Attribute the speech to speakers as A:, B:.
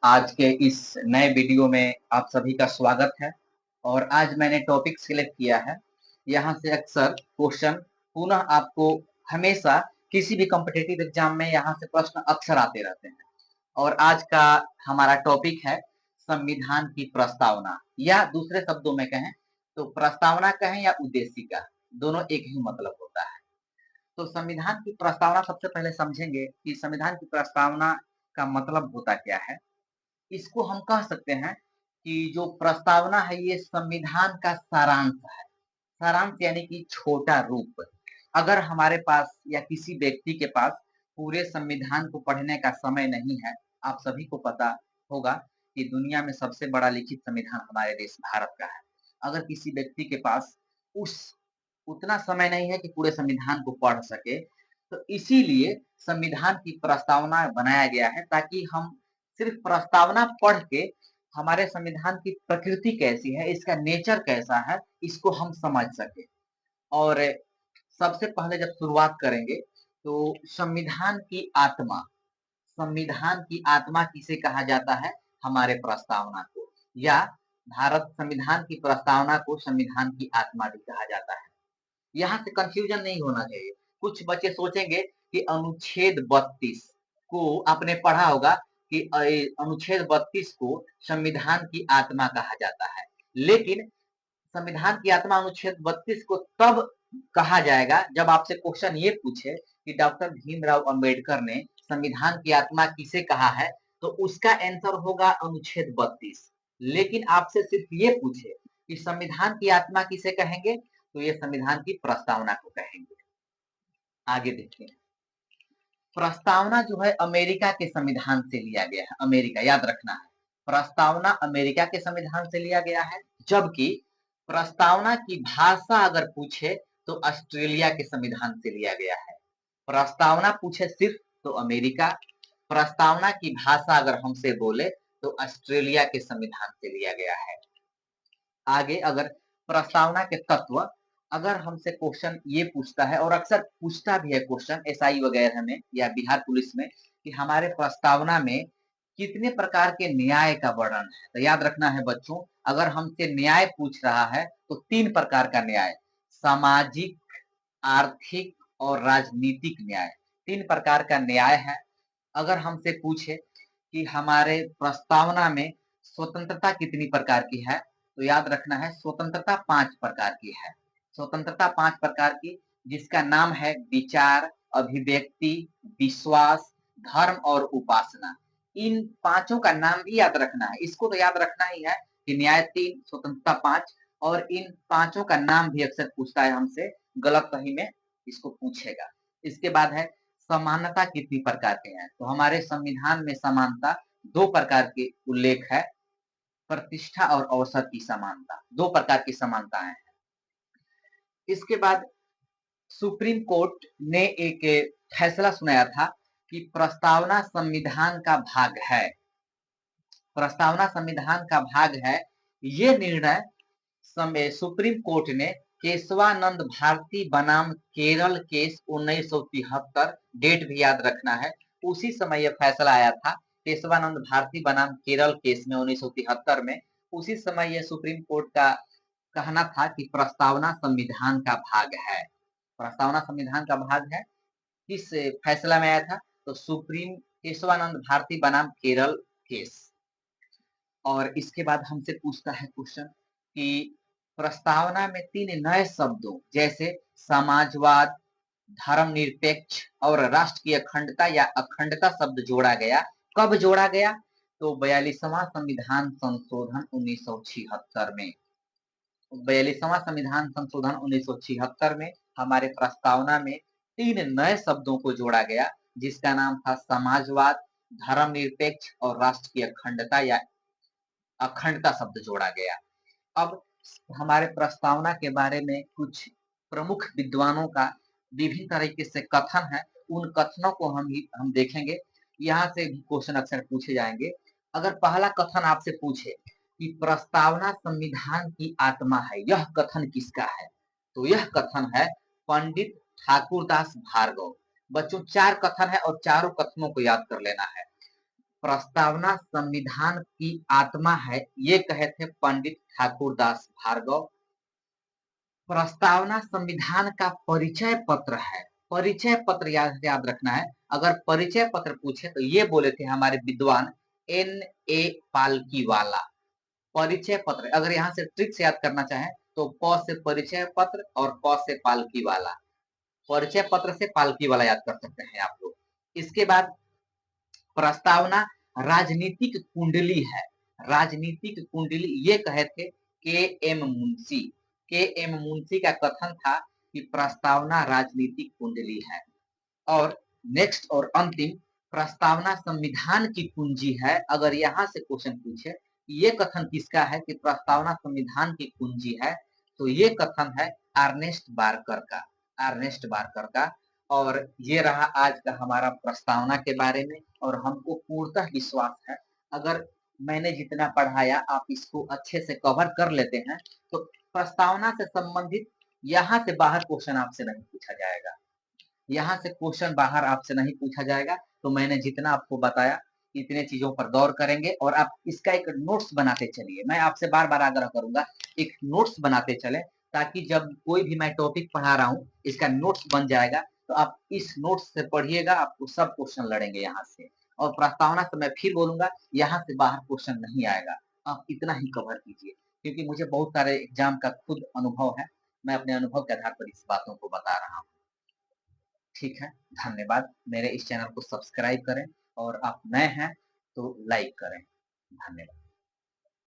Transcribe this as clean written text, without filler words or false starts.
A: आज के इस नए वीडियो में आप सभी का स्वागत है और आज मैंने टॉपिक सिलेक्ट किया है। यहाँ से अक्सर क्वेश्चन पुनः आपको हमेशा किसी भी कॉम्पिटिटिव एग्जाम में यहाँ से प्रश्न अक्सर आते रहते हैं और आज का हमारा टॉपिक है संविधान की प्रस्तावना या दूसरे शब्दों में कहें तो प्रस्तावना कहें या उद्देशिका, दोनों एक ही मतलब होता है। तो संविधान की प्रस्तावना सबसे पहले समझेंगे कि संविधान की प्रस्तावना का मतलब होता क्या है। इसको हम कह सकते हैं कि जो प्रस्तावना है ये संविधान का सारांश है। सारांश यानी कि छोटा रूप। अगर हमारे पास या किसी व्यक्ति के पास पूरे संविधान को पढ़ने का समय नहीं है, आप सभी को पता होगा कि दुनिया में सबसे बड़ा लिखित संविधान हमारे देश भारत का है। अगर किसी व्यक्ति के पास उस उतना समय नहीं है कि पूरे संविधान को पढ़ सके, तो इसीलिए संविधान की प्रस्तावना बनाया गया है ताकि हम सिर्फ प्रस्तावना पढ़ के हमारे संविधान की प्रकृति कैसी है, इसका नेचर कैसा है, इसको हम समझ सके। और सबसे पहले जब शुरुआत करेंगे तो संविधान की आत्मा किसे कहा जाता है? हमारे प्रस्तावना को, या भारत संविधान की प्रस्तावना को संविधान की आत्मा भी कहा जाता है। यहाँ से कंफ्यूजन नहीं होना चाहिए। कुछ बच्चे सोचेंगे कि अनुच्छेद 32 को आपने पढ़ा होगा कि अनुच्छेद 32 को संविधान की आत्मा कहा जाता है, लेकिन संविधान की आत्मा अनुच्छेद 32 को तब कहा जाएगा जब आपसे क्वेश्चन ये पूछे कि डॉक्टर भीमराव अंबेडकर ने संविधान की आत्मा किसे कहा है, तो उसका आंसर होगा अनुच्छेद 32। लेकिन आपसे सिर्फ ये पूछे कि संविधान की आत्मा किसे कहेंगे, तो ये संविधान की प्रस्तावना को कहेंगे। आगे देखते हैं। प्रस्तावना जो है अमेरिका के संविधान से लिया गया है। अमेरिका, याद रखना है, प्रस्तावना अमेरिका के संविधान से लिया गया है, जबकि प्रस्तावना की भाषा अगर पूछे तो ऑस्ट्रेलिया के संविधान से लिया गया है। प्रस्तावना पूछे सिर्फ तो अमेरिका, प्रस्तावना की भाषा अगर हमसे बोले तो ऑस्ट्रेलिया के संविधान से लिया गया है। आगे अगर प्रस्तावना के तत्व अगर हमसे क्वेश्चन ये पूछता है, और अक्सर पूछता भी है क्वेश्चन एसआई वगैरह में या बिहार पुलिस में, कि हमारे प्रस्तावना में कितने प्रकार के न्याय का वर्णन है, तो याद रखना है बच्चों, अगर हमसे न्याय पूछ रहा है तो 3 प्रकार का न्याय, सामाजिक, आर्थिक और राजनीतिक न्याय, 3 प्रकार का न्याय है। अगर हमसे पूछे कि हमारे प्रस्तावना में स्वतंत्रता कितनी प्रकार की है, तो याद रखना है स्वतंत्रता 5 प्रकार की है। स्वतंत्रता 5 प्रकार की, जिसका नाम है विचार, अभिव्यक्ति, विश्वास, धर्म और उपासना। इन पांचों का नाम भी याद रखना है। इसको तो याद रखना ही है कि न्याय 3, स्वतंत्रता 5, और इन पांचों का नाम भी अक्सर पूछता है हमसे, गलत सही में इसको पूछेगा। इसके बाद है समानता कितनी प्रकार के हैं, तो हमारे संविधान में समानता 2 प्रकार के उल्लेख है, प्रतिष्ठा और अवसर की समानता, 2 प्रकार की समानताएं हैं। इसके बाद सुप्रीम कोर्ट ने एक फैसला सुनाया था कि प्रस्तावना संविधान का भाग है। प्रस्तावना संविधान का भाग है, ये निर्णय सुप्रीम कोर्ट ने केशवानंद भारती बनाम केरल केस 1973, डेट भी याद रखना है, उसी समय यह फैसला आया था। केशवानंद भारती बनाम केरल केस में 1973 में, उसी समय यह सुप्रीम कोर्ट का कहना था कि प्रस्तावना संविधान का भाग है। प्रस्तावना संविधान का भाग है। किस फैसला में आया था, तो सुप्रीम केशवानंद भारती बनाम केरल केस। और इसके बाद हमसे पूछता है क्वेश्चन कि प्रस्तावना में 3 नए शब्दों जैसे समाजवाद, धर्मनिरपेक्ष और राष्ट्र की अखंडता या अखंडता शब्द जोड़ा गया। कब जोड़ा गया, तो 42वां संविधान संशोधन 1976 में। 42वां संविधान संशोधन 1976 में हमारे प्रस्तावना में 3 नए शब्दों को जोड़ा गया, जिसका नाम था समाजवाद, धर्मनिरपेक्ष और राष्ट्र की अखंडता या अखंडता शब्द जोड़ा गया। अब हमारे प्रस्तावना के बारे में कुछ प्रमुख विद्वानों का विभिन्न तरीके से कथन है, उन कथनों को हम देखेंगे। यहाँ से भी क्वेश्चन अक्सर पूछे जाएंगे। अगर पहला कथन आपसे पूछे कि प्रस्तावना संविधान की आत्मा है, यह कथन किसका है, तो यह कथन है पंडित ठाकुरदास भार्गव। बच्चों 4 कथन है और चारों कथनों को याद कर लेना है। प्रस्तावना संविधान की आत्मा है, ये कहे थे पंडित ठाकुरदास भार्गव। प्रस्तावना संविधान का परिचय पत्र है। परिचय पत्र याद रखना है। अगर परिचय पत्र पूछे तो ये बोले थे हमारे विद्वान एन ए पालकीवाला। परिचय पत्र अगर यहाँ से ट्रिक से याद करना चाहे तो प से परिचय पत्र और प से पालकी वाला। परिचय पत्र से पालकी वाला याद कर सकते हैं आप लोग। इसके बाद प्रस्तावना राजनीतिक कुंडली है। राजनीतिक कुंडली ये कहे थे के एम मुंशी। के एम मुंशी का कथन था कि प्रस्तावना राजनीतिक कुंडली है। और नेक्स्ट और अंतिम, प्रस्तावना संविधान की कुंजी है। अगर यहाँ से क्वेश्चन पूछे ये कथन किसका है कि प्रस्तावना संविधान की कुंजी है, तो ये कथन है अर्नेस्ट बारकर का। अर्नेस्ट बारकर का। और ये रहा आज का हमारा प्रस्तावना के बारे में। और हमको पूर्णतः विश्वास है अगर मैंने जितना पढ़ाया आप इसको अच्छे से कवर कर लेते हैं तो प्रस्तावना से संबंधित यहाँ से बाहर क्वेश्चन आपसे नहीं पूछा जाएगा। यहाँ से क्वेश्चन बाहर आपसे नहीं पूछा जाएगा। तो मैंने जितना आपको बताया इतने चीजों पर गौर करेंगे और आप इसका एक नोट्स बनाते चलिए। मैं आपसे बार बार आग्रह करूंगा एक नोट्स बनाते चले, ताकि जब कोई भी मैं टॉपिक पढ़ा रहा हूँ इसका नोट्स बन जाएगा तो आप इस नोट्स से पढ़िएगा, आपको सब क्वेश्चन लड़ेंगे यहाँ से। और प्रस्तावना से मैं फिर बोलूंगा यहाँ से बाहर क्वेश्चन नहीं आएगा। आप इतना ही कवर कीजिए, क्योंकि मुझे बहुत सारे एग्जाम का खुद अनुभव है। मैं अपने अनुभव के आधार पर इस बातों को बता रहा हूँ। ठीक है, धन्यवाद। मेरे इस चैनल को सब्सक्राइब करें और आप नए हैं तो लाइक करें। धन्यवाद।